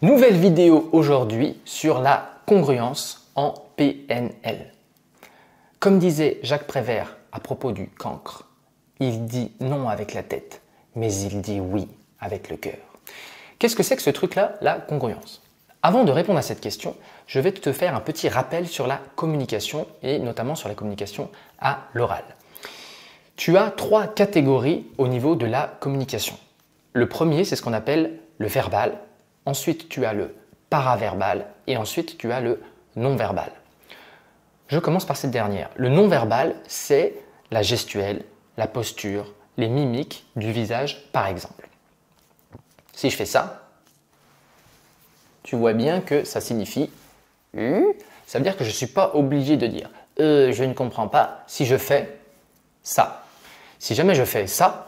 Nouvelle vidéo aujourd'hui sur la congruence en PNL. Comme disait Jacques Prévert à propos du cancre, il dit non avec la tête, mais il dit oui avec le cœur. Qu'est-ce que c'est que ce truc-là, la congruence? Avant de répondre à cette question, je vais te faire un petit rappel sur la communication et notamment sur la communication à l'oral. Tu as trois catégories au niveau de la communication. Le premier, c'est ce qu'on appelle le verbal. Ensuite, tu as le paraverbal et ensuite, tu as le non-verbal. Je commence par cette dernière. Le non-verbal, c'est la gestuelle, la posture, les mimiques du visage, par exemple. Si je fais ça, tu vois bien que ça signifie ça veut dire que je ne suis pas obligé de dire je ne comprends pas si je fais ça. Si jamais je fais ça,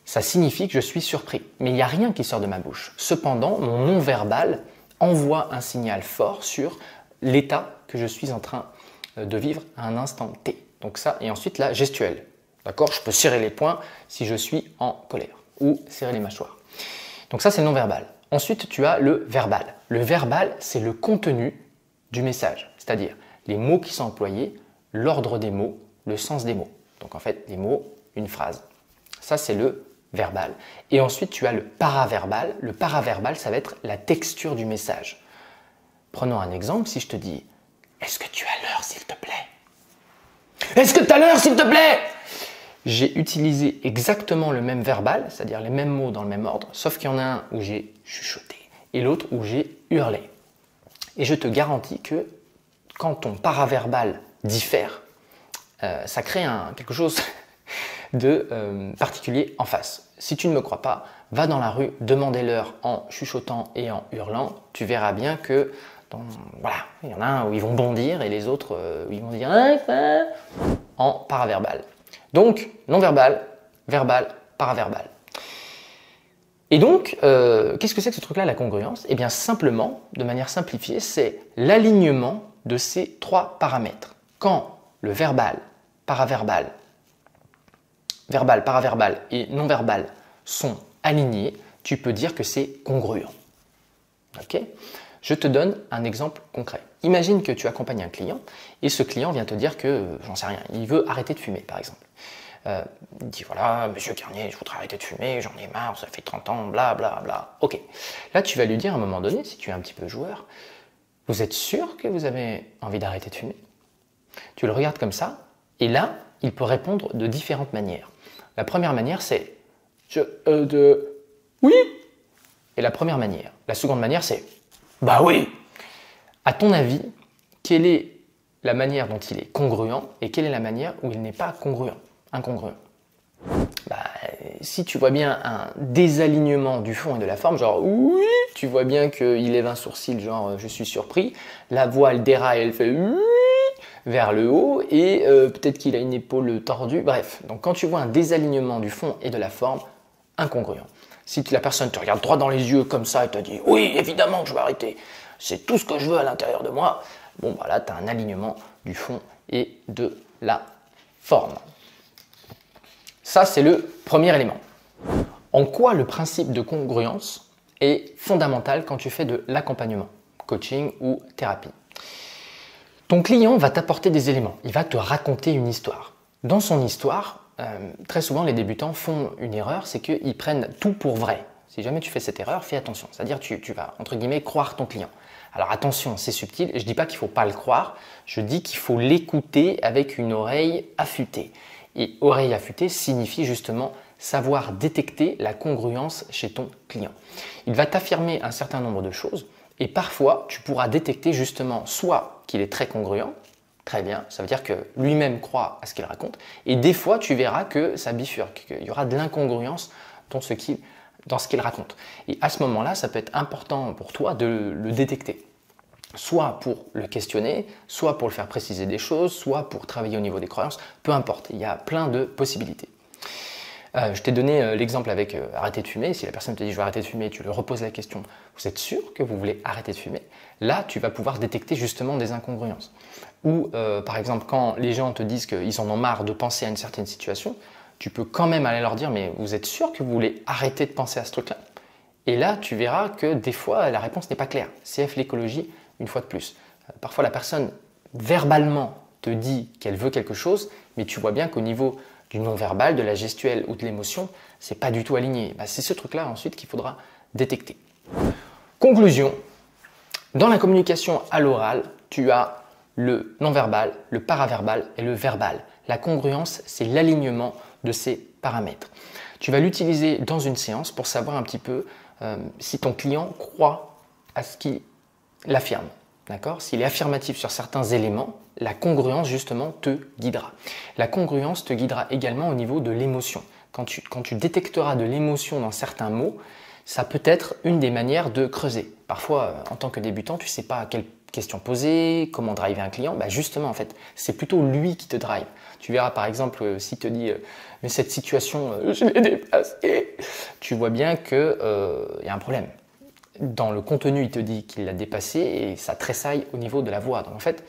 ça signifie que je suis surpris. Mais il n'y a rien qui sort de ma bouche. Cependant, mon non-verbal envoie un signal fort sur l'état que je suis en train de vivre à un instant T. Donc ça, et ensuite la gestuelle. D'accord? Je peux serrer les poings si je suis en colère ou serrer les mâchoires. Donc ça, c'est le non-verbal. Ensuite, tu as le verbal. Le verbal, c'est le contenu du message, c'est-à-dire les mots qui sont employés, l'ordre des mots, le sens des mots. Donc en fait, les mots, une phrase. Ça, c'est le verbal. Et ensuite, tu as le paraverbal. Le paraverbal, ça va être la texture du message. Prenons un exemple. Si je te dis « Est-ce que tu as l'heure, s'il te plaît ?»« Est-ce que tu as l'heure, s'il te plaît ?» J'ai utilisé exactement le même verbal, c'est-à-dire les mêmes mots dans le même ordre, sauf qu'il y en a un où j'ai chuchoté et l'autre où j'ai hurlé. Et je te garantis que quand ton paraverbal diffère, ça crée quelque chose de particulier en face. Si tu ne me crois pas, va dans la rue, demandez-leur en chuchotant et en hurlant. Tu verras bien que voilà, il y en a un où ils vont bondir et les autres où ils vont dire en paraverbal. Donc, non-verbal, verbal, paraverbal. Et donc, qu'est-ce que c'est que ce truc-là, la congruence? Eh bien, simplement, de manière simplifiée, c'est l'alignement de ces trois paramètres. Quand le verbal, paraverbal et non-verbal sont alignés, tu peux dire que c'est congruent. Ok? Je te donne un exemple concret. Imagine que tu accompagnes un client et ce client vient te dire que, j'en sais rien, il veut arrêter de fumer, par exemple. Il dit voilà, monsieur Garnier, je voudrais arrêter de fumer, j'en ai marre, ça fait 30 ans, bla bla bla. Ok. Là, tu vas lui dire à un moment donné, si tu es un petit peu joueur, vous êtes sûr que vous avez envie d'arrêter de fumer? Tu le regardes comme ça, et là, il peut répondre de différentes manières. La première manière, c'est oui. Et la première manière. La seconde manière, c'est bah oui. À ton avis, quelle est la manière dont il est congruent et quelle est la manière où il n'est pas congruent, incongruent? Si tu vois bien un désalignement du fond et de la forme, genre oui, tu vois bien qu'il lève un sourcil, genre je suis surpris, la voix elle déraille, elle fait oui vers le haut et peut-être qu'il a une épaule tordue, bref. Donc quand tu vois un désalignement du fond et de la forme, incongruent. Si la personne te regarde droit dans les yeux comme ça et te dit oui, évidemment que je vais arrêter, c'est tout ce que je veux à l'intérieur de moi, bon bah là tu as un alignement du fond et de la forme. Ça, c'est le premier élément. En quoi le principe de congruence est fondamental quand tu fais de l'accompagnement, coaching ou thérapie? Ton client va t'apporter des éléments, il va te raconter une histoire. Dans son histoire, très souvent les débutants font une erreur, c'est qu'ils prennent tout pour vrai. Si jamais tu fais cette erreur, fais attention. C'est-à-dire tu vas, entre guillemets, croire ton client. Alors attention, c'est subtil, je ne dis pas qu'il ne faut pas le croire, je dis qu'il faut l'écouter avec une oreille affûtée. Et oreille affûtée signifie justement savoir détecter la congruence chez ton client. Il va t'affirmer un certain nombre de choses et parfois tu pourras détecter justement soit qu'il est très congruent, très bien, ça veut dire que lui-même croit à ce qu'il raconte, et des fois tu verras que ça bifurque, qu'il y aura de l'incongruence dans ce qu'il raconte. Et à ce moment-là, ça peut être important pour toi de le détecter. Soit pour le questionner, soit pour le faire préciser des choses, soit pour travailler au niveau des croyances, peu importe, il y a plein de possibilités. Je t'ai donné l'exemple avec arrêter de fumer. Si la personne te dit je vais arrêter de fumer, tu lui reposes la question, vous êtes sûr que vous voulez arrêter de fumer? Là, tu vas pouvoir détecter justement des incongruences. Ou par exemple, quand les gens te disent qu'ils en ont marre de penser à une certaine situation, tu peux quand même aller leur dire mais vous êtes sûr que vous voulez arrêter de penser à ce truc-là? Et là, tu verras que des fois, la réponse n'est pas claire. CF l'écologie, une fois de plus. Parfois, la personne, verbalement, te dit qu'elle veut quelque chose, mais tu vois bien qu'au niveau du non-verbal, de la gestuelle ou de l'émotion, c'est pas du tout aligné. C'est ce truc-là ensuite qu'il faudra détecter. Conclusion, dans la communication à l'oral, tu as le non-verbal, le paraverbal et le verbal. La congruence, c'est l'alignement de ces paramètres. Tu vas l'utiliser dans une séance pour savoir un petit peu si ton client croit à ce qu'il affirme. D'accord ? S'il est affirmatif sur certains éléments, la congruence justement te guidera. La congruence te guidera également au niveau de l'émotion. Quand tu détecteras de l'émotion dans certains mots, ça peut être une des manières de creuser. Parfois, en tant que débutant, tu ne sais pas quelle question poser, comment driver un client. Justement, en fait, c'est plutôt lui qui te drive. Tu verras par exemple, s'il te dit « mais cette situation, je l'ai dépassée », tu vois bien qu'il y a un problème. Dans le contenu, il te dit qu'il l'a dépassé et ça tressaille au niveau de la voix. Donc en fait,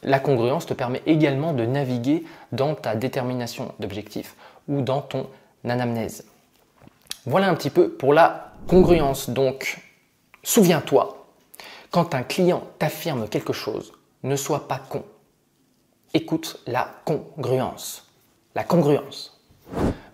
la congruence te permet également de naviguer dans ta détermination d'objectif ou dans ton anamnèse. Voilà un petit peu pour la congruence. Donc, souviens-toi, quand un client t'affirme quelque chose, ne sois pas con. Écoute la congruence. La congruence.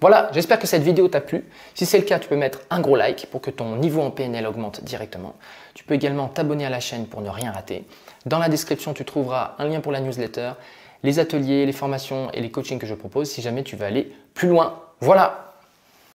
Voilà, j'espère que cette vidéo t'a plu. Si c'est le cas, tu peux mettre un gros like pour que ton niveau en PNL augmente directement. Tu peux également t'abonner à la chaîne pour ne rien rater. Dans la description, tu trouveras un lien pour la newsletter, les ateliers, les formations et les coachings que je propose si jamais tu veux aller plus loin. Voilà!